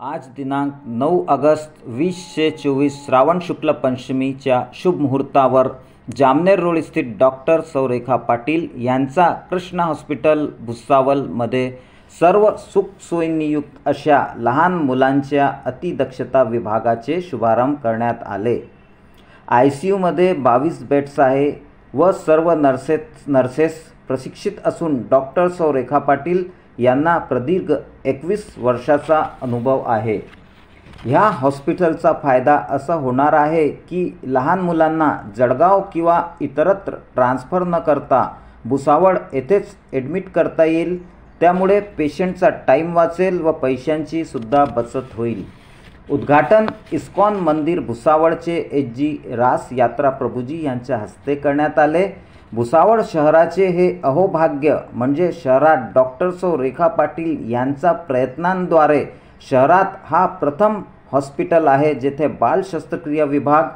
आज दिनांक 9 ऑगस्ट 2024 श्रावण शुक्ल पंचमीच्या शुभ मुहूर्तावर जामनेर रोड स्थित डॉक्टर सौ रेखा पाटील यांचा कृष्णा हॉस्पिटल भुसावळमध्ये सर्व सुखसोयींयुक्त अशा लहान मुलांच्या अतिदक्षता विभागाचे शुभारंभ करण्यात आले। ICUमध्ये 22 बेड्स आहे व सर्व नर्सेस प्रशिक्षित असून डॉक्टर सौ रेखा पाटील यांना प्रदीर्घ 21 वर्षाचा अनुभव आहे। ह्या हॉस्पिटलचा फायदा असा होणार आहे की लहान मुलांना जळगाव किंवा इतरत्र ट्रान्सफर न करता भुसावळ येथेच ॲडमिट करता येईल। त्यामुळे पेशंटचा टाइम वाचेल व पैशांची सुद्धा बचत होईल। उद्घाटन इस्कॉन मंदिर भुसावळचे SG रास यात्रा प्रभुजी यांच्या हस्ते करण्यात आले। भुसावळ शहराचे हे अहोभाग्य म्हणजे शहरात डॉक्टर सौ रेखा पाटील यांच्या प्रयत्नांद्वारे शहरात हा प्रथम हॉस्पिटल आहे जेथे बाल शस्त्रक्रिया विभाग।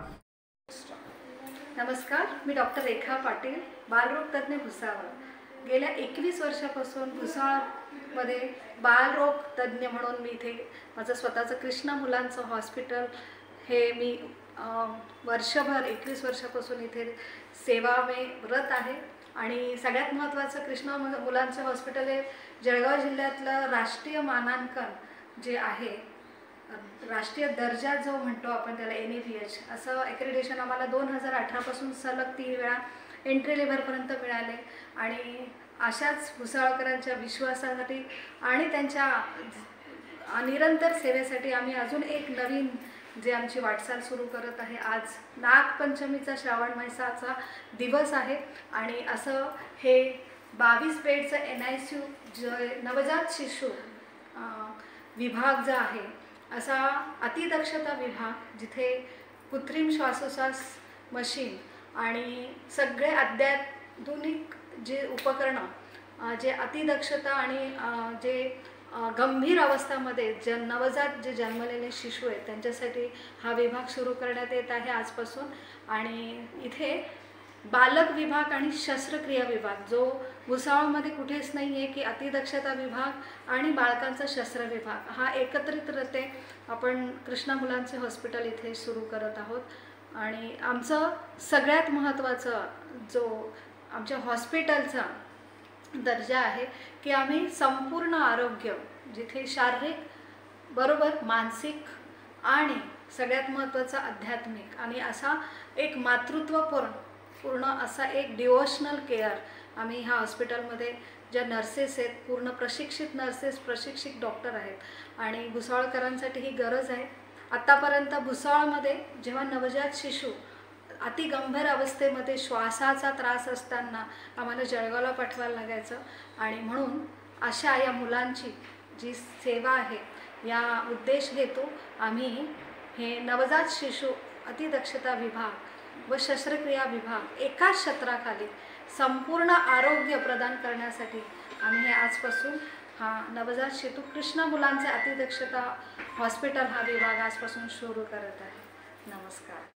नमस्कार, मी डॉक्टर रेखा पाटील, बालरोग तज्ञ भुसावळ। गेल्या 21 वर्षापासून भुसावळमध्ये बालरोग तज्ञ म्हणून मी इथे माझं स्वतःचं कृष्णा मुलांचं हॉस्पिटल हे मी वर्षभर 21 वर्षापासून इथे सेवा में रत आहे। आणि सगळ्यात महत्त्वाचं कृष्णा मुलांचं हॉस्पिटल हे जळगाव जिल्ह्यातलं राष्ट्रीय मानांकन जे आहे, राष्ट्रीय दर्जा जो म्हणतो आपण त्याला NABH असं ॲक्रेडिटेशन आम्हाला 2018 पासून सलग 3 वेळा एंट्री लेव्हलपर्यंत मिळाले। आणि अशाच भुसावळकरांच्या विश्वासासाठी आणि त्यांच्या निरंतर सेवेसाठी आम्ही अजून एक नवीन जे आमची वाटचाल सुरू करत आहे। आज नागपंचमीचा श्रावण मासाचा दिवस आहे आणि असं हे 22 बेडचं NICU जे नवजात शिशु विभाग जो आहे, असा अतिदक्षता विभाग जिथे कृत्रिम श्वासोच्छ्वास मशीन आणि सगळे अत्याधुनिक जे उपकरणं जे अतिदक्षता आणि जे गंभीर अवस्थामध्ये नवजात जे जन्मलेले शिशु आहेत त्यांच्यासाठी हा विभाग सुरू करण्यात येत आहे आजपासून। आणि इथे बालक विभाग आणि शस्त्रक्रिया विभाग जो भुसावळमध्ये कुठेच नाही आहे की अतिदक्षता विभाग आणि बाळकांचा शस्त्र विभाग हा एकत्रितरित्या आपण कृष्णा मुलांचे हॉस्पिटल इथे सुरू करत आहोत। आणि आमचं सगळ्यात महत्त्वाचं जो आमच्या हॉस्पिटलचा दर्जा आहे की आम्ही संपूर्ण आरोग्य जिथे शारीरिक बरोबर मानसिक आणि सगळ्यात महत्त्वाचं आध्यात्मिक आणि असा एक मातृत्वपूर्ण असा एक डिवोशनल केअर आम्ही ह्या हॉस्पिटलमध्ये ज्या नर्सेस आहेत, पूर्ण प्रशिक्षित नर्सेस, प्रशिक्षित डॉक्टर आहेत आणि भुसावळकरांसाठी ही गरज आहे। आत्तापर्यंत भुसावळमध्ये जेव्हा नवजात शिशु अतिगंभीर अवस्थेमध्ये श्वासाचा त्रास असताना आम्हाला जळगावला पाठवायला लागायचं आणि म्हणून अशा या मुलांची जी सेवा आहे या उद्देश हेतू आम्ही हे नवजात शिशु अतिदक्षता विभाग व शस्त्रक्रिया विभाग एकाच छत्राखाली संपूर्ण आरोग्य प्रदान करण्यासाठी आम्ही हे आजपासून हा नवजात शिशु कृष्णा मुलांचे अतिदक्षता हॉस्पिटल हा विभाग आजपासून सुरू करत आहे। नमस्कार।